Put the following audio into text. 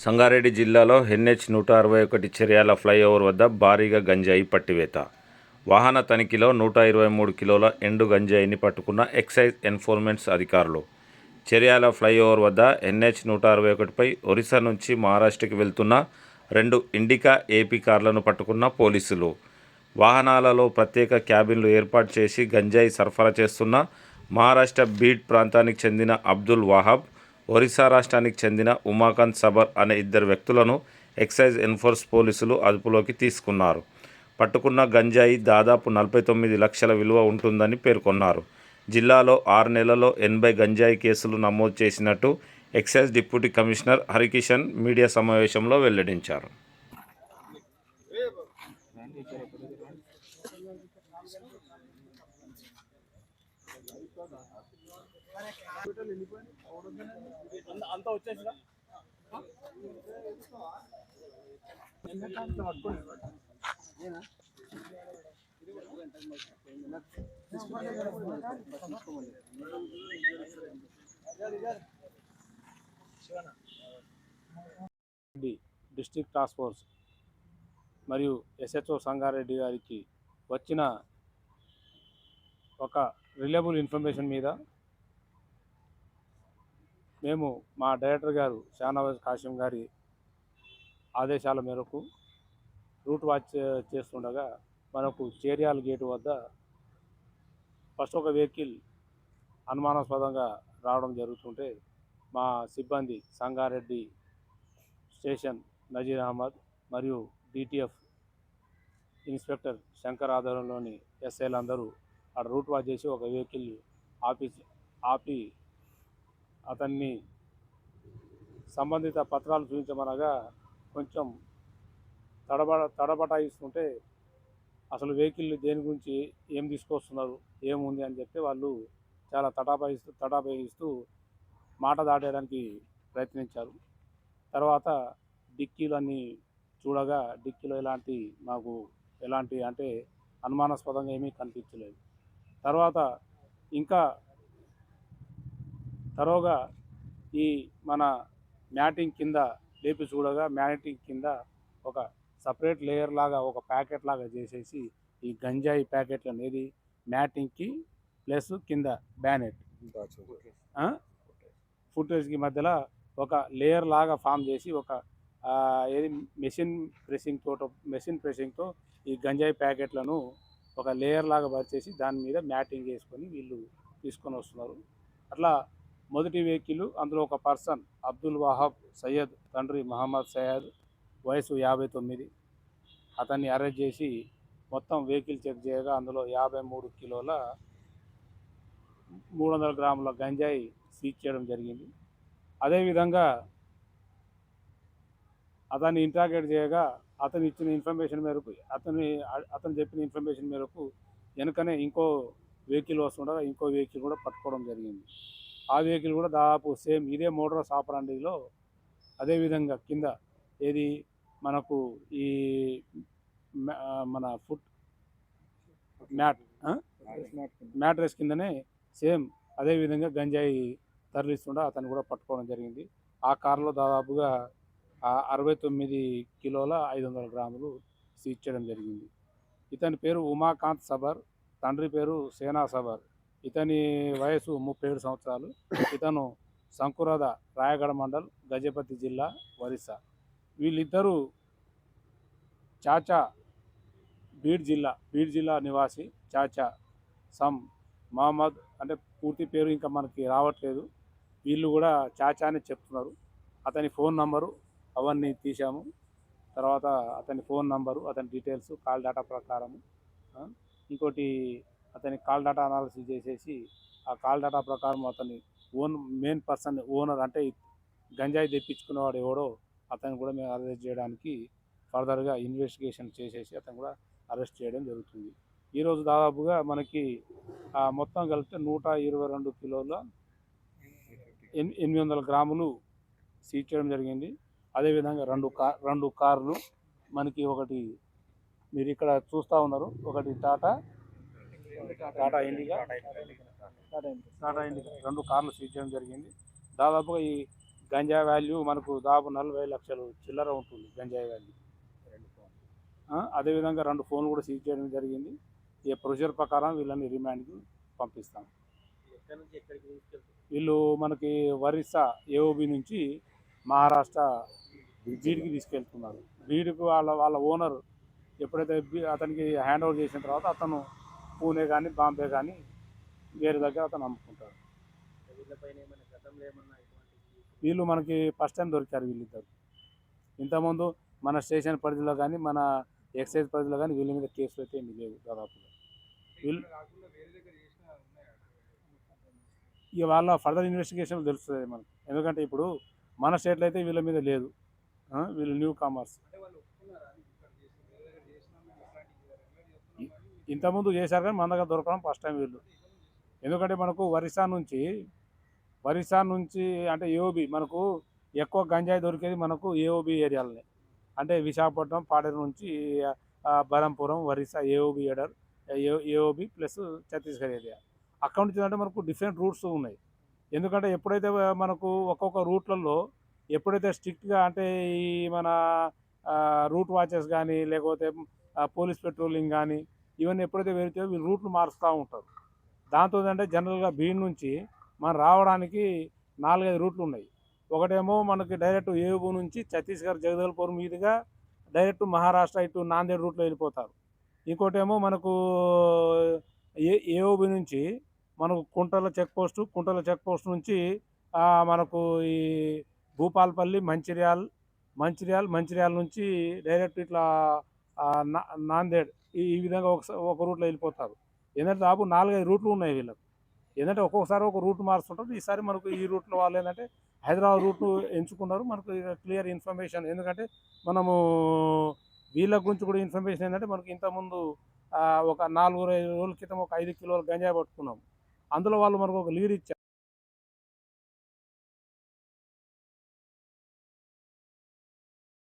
సంగారెడ్డి జిల్లాలో NH-161 Cheriyal flyover వద్ద భారీగా గంజాయి పట్టివేత. వాహన తనిఖీలో 123 కిలోల ఎండు గంజాయిని పట్టుకున్న ఎక్సైజ్ ఎన్ఫోర్స్మెంట్ అధికారులు. చర్యాల ఫ్లైఓవర్ వద్ద NH-161పై ఒరిస్సా నుంచి మహారాష్ట్రకి వెళ్తున్న 2 ఇండికా ఏపీ కార్లను పట్టుకున్న పోలీసులు. వాహనాలలో ప్రత్యేక క్యాబిన్లు ఏర్పాటు చేసి గంజాయి సరఫరా చేస్తున్న మహారాష్ట్ర బీడ్ ప్రాంతానికి చెందిన అబ్దుల్ వహాబ్, ఒరిస్సా రాష్ట్రానికి చెందిన ఉమాకాంత్ సబర్ అనే 2 వ్యక్తులను ఎక్సైజ్ ఎన్ఫోర్స్ పోలీసులు అదుపులోకి తీసుకున్నారు. పట్టుకున్న గంజాయి దాదాపు 49 లక్షల విలువ ఉంటుందని పేర్కొన్నారు. జిల్లాలో 6 నెలల్లో 80 గంజాయి కేసులు నమోదు చేసినట్టు excise deputy commissioner Harikishan media సమావేశంలో వెల్లడించారు. అంతా వచ్చేసినా డిస్ట్రిక్ట్ టాస్క్ ఫోర్స్ మరియు SHO సంగారెడ్డి గారికి వచ్చిన ఒక రిలయబుల్ ఇన్ఫర్మేషన్ మీద మేము మా డైరెక్టర్ గారు షానవాజ్ కాసిం గారి ఆదేశాల మేరకు రూట్ వాచ్ చేస్తుండగా మనకు చేర్యాల గేటు వద్ద ఫస్ట్ ఒక వెహికల్ అనుమానాస్పదంగా రావడం జరుగుతుంటే మా సిబ్బంది సంగారెడ్డి స్టేషన్ నజీర్ అహ్మద్ మరియు DTF ఇన్స్పెక్టర్ శంకర్ ఆధ్వర్యంలోని SIలు అందరూ అక్కడ రూట్ వాచ్ చేసి ఒక వెహికల్ ఆపి అతన్ని సంబంధిత పత్రాలు చూపించమనగా కొంచెం తడబటాయిస్తుంటే అసలు వెహికల్ దేని గురించి ఏం తీసుకొస్తున్నారు, ఏముంది అని చెప్తే వాళ్ళు చాలా తటాపాయిస్తూ మాట దాటేయడానికి ప్రయత్నించారు. తర్వాత డిక్కీలన్నీ చూడగా డిక్కీలో ఎలాంటి అంటే అనుమానాస్పదంగా ఏమీ కనిపించలేదు. తర్వాత ఇంకా తరోగా ఈ మన మ్యాటింగ్ కింద లేపి చూడగా మ్యాటింగ్ కింద ఒక సపరేట్ లేయర్ లాగా ఒక ప్యాకెట్ లాగా చేసేసి ఈ గంజాయి ప్యాకెట్లు అనేది మ్యాటింగ్కి ప్లస్ కింద బ్యానెట్ ఫుటేజ్కి మధ్యలో ఒక లేయర్ లాగా ఫామ్ చేసి ఒక మెషిన్ ప్రెసింగ్తో ఈ గంజాయి ప్యాకెట్లను ఒక లేయర్ లాగా పరిచేసి దాని మీద మ్యాటింగ్ వేసుకొని వీళ్ళు తీసుకొని వస్తున్నారు. అట్లా మొదటి వెహికల్ అందులో ఒక పర్సన్ అబ్దుల్ వహాబ్ సయ్యద్, తండ్రి మహమ్మద్ సయ్యద్, వయసు 59. అతన్ని అరెస్ట్ చేసి మొత్తం వెహికల్ చెక్ చేయగా అందులో 53 కిలోల 300 గ్రాముల గంజాయి సీజ్ చేయడం జరిగింది. అదేవిధంగా అతన్ని ఇంట్రాగేట్ చేయగా అతను ఇచ్చిన ఇన్ఫర్మేషన్ మేరకు అతను చెప్పిన ఇన్ఫర్మేషన్ మేరకు వెనుకనే ఇంకో వెహికల్ వస్తుండగా ఇంకో వెహికల్ కూడా పట్టుకోవడం జరిగింది. ఆ వెహికల్ కూడా దాదాపు సేమ్ ఇదే మోడరస్ ఆపరాండిలో అదేవిధంగా కింద ఏది మనకు ఈ మన ఫుట్ మ్యాట్రెస్ కిందనే సేమ్ అదేవిధంగా గంజాయి తరలిస్తుండ అతను కూడా పట్టుకోవడం జరిగింది. ఆ కారులో దాదాపుగా 69 కిలోల 500 గ్రాములు సీజ్ చేయడం జరిగింది. ఇతని పేరు ఉమాకాంత్ సబర్, తండ్రి పేరు సేనా సబర్. ఇతని వయసు 37 సంవత్సరాలు. ఇతను సంకురాద రాయగడ మండల్, గజపతి జిల్లా, ఒరిస్సా. వీళ్ళిద్దరూ చాచా బీడ్ జిల్లా నివాసి చాచా సమ్ మహమ్మద్, అంటే పూర్తి పేరు ఇంకా మనకి రావట్లేదు. వీళ్ళు కూడా చాచా అని చెప్తున్నారు. అతని ఫోన్ నంబరు అవన్నీ తీసాము. తర్వాత అతని ఫోన్ నంబరు, అతని డీటెయిల్స్, కాల్ డేటా ప్రకారము, ఇంకోటి అతని కాల్ డేటా అనాలిసిస్ చేసేసి ఆ కాల్ డేటా ప్రకారం అతని మెయిన్ పర్సన్ ఓనర్ అంటే గంజాయి తెప్పించుకున్నవాడు ఎవడో అతను కూడా మేము అరెస్ట్ చేయడానికి ఫర్దర్గా ఇన్వెస్టిగేషన్ చేసేసి అతను కూడా అరెస్ట్ చేయడం జరుగుతుంది. ఈరోజు దాదాపుగా మనకి మొత్తం కలిపితే 122 కిలోల 800 గ్రాములు సీజ్ చేయడం జరిగింది. అదేవిధంగా రెండు కార్లు మనకి, ఒకటి మీరు ఇక్కడ చూస్తూ ఉన్నారు, ఒకటి టాటా ఇండికా 2 కార్లు సీజ్ చేయడం జరిగింది. దాదాపుగా ఈ గంజాయి వాల్యూ మనకు దాదాపు 40 లక్షలు చిల్లర ఉంటుంది గంజాయి వాల్యూ. అదేవిధంగా 2 ఫోన్లు కూడా సీజ్ చేయడం జరిగింది. ఈ ప్రొసీజర్ ప్రకారం వీళ్ళని రిమాండ్కి పంపిస్తాం. వీళ్ళు మనకి ఒరిస్సా ఏఓబి నుంచి మహారాష్ట్ర బీడ్కి తీసుకెళ్తున్నారు. బీడ్కి వాళ్ళ ఓనర్ ఎప్పుడైతే అతనికి హ్యాండ్ ఓవర్ చేసిన తర్వాత అతను పూణే కానీ బాంబే కానీ వేరే దగ్గర అతను అమ్ముకుంటాడు. వీళ్ళు మనకి ఫస్ట్ టైం దొరికారు వీళ్ళిద్దరు. ఇంతకుముందు మన స్టేషన్ పరిధిలో కానీ మన ఎక్సైజ్ పరిధిలో కానీ వీళ్ళ మీద కేసులు అయితే ఏమీ లేవు దాదాపుగా. వీళ్ళు ఇక వాళ్ళ ఫర్దర్ ఇన్వెస్టిగేషన్ తెలుస్తుంది మనకు. ఎందుకంటే ఇప్పుడు మన స్టేట్లో అయితే వీళ్ళ మీద లేదు. వీళ్ళు న్యూ కామర్స్. ఇంతకుముందు చేశారు కానీ మన దగ్గర దొరకడం ఫస్ట్ టైం వీళ్ళు. ఎందుకంటే మనకు ఒరిస్సా నుంచి అంటే ఏఓబి మనకు ఎక్కువ గంజాయి దొరికేది మనకు ఏఓబి ఏరియాలనే. అంటే విశాఖపట్నం పాడేరు నుంచి Balampuram Orissa AOB AOB plus Chhattisgarh area. అక్కడ నుంచి అంటే మనకు డిఫరెంట్ రూట్స్ ఉన్నాయి. ఎందుకంటే ఎప్పుడైతే మనకు ఒక్కొక్క రూట్లలో ఎప్పుడైతే స్ట్రిక్ట్గా అంటే ఈ మన రూట్ వాచెస్ కానీ లేకపోతే పోలీస్ పెట్రోలింగ్ కానీ ఇవన్నీ ఎప్పుడైతే వెళ్తాయో వీళ్ళు రూట్లు మారుస్తూ ఉంటారు. దాంతో అంటే జనరల్గా బీడ్ నుంచి మనం రావడానికి 4-5 రూట్లు ఉన్నాయి. ఒకటేమో మనకి డైరెక్ట్ ఏఓబి నుంచి ఛత్తీస్గఢ్ జగదల్పూర్ మీదుగా డైరెక్ట్ మహారాష్ట్ర ఇటు నాందేడ్ రూట్లో వెళ్ళిపోతారు. ఇంకోటేమో మనకు ఏఓబి నుంచి మనకు కుంటల చెక్ పోస్ట్ నుంచి మనకు ఈ భూపాలపల్లి మంచిర్యాల నుంచి డైరెక్ట్ ఇట్లా నాందేడ్ ఈ విధంగా ఒక రూట్లో వెళ్ళిపోతారు. ఏంటంటే దాదాపు 4-5 రూట్లు ఉన్నాయి వీళ్ళకి. ఏంటంటే ఒక్కొక్కసారి ఒక రూట్ మారుస్తుంటారు. ఈసారి మనకు ఈ రూట్లో వాళ్ళు ఏంటంటే హైదరాబాద్ రూట్ ఎంచుకున్నారు. మనకు క్లియర్ ఇన్ఫర్మేషన్. ఎందుకంటే మనము వీళ్ళ గురించి కూడా ఇన్ఫర్మేషన్ ఏంటంటే మనకు ఇంతకుముందు ఒక 4-5 రోజుల క్రితం ఒక 5 కిలోల గంజాయి పట్టుకున్నాం. అందులో వాళ్ళు మనకు ఒక లీడ్ ఇచ్చారు.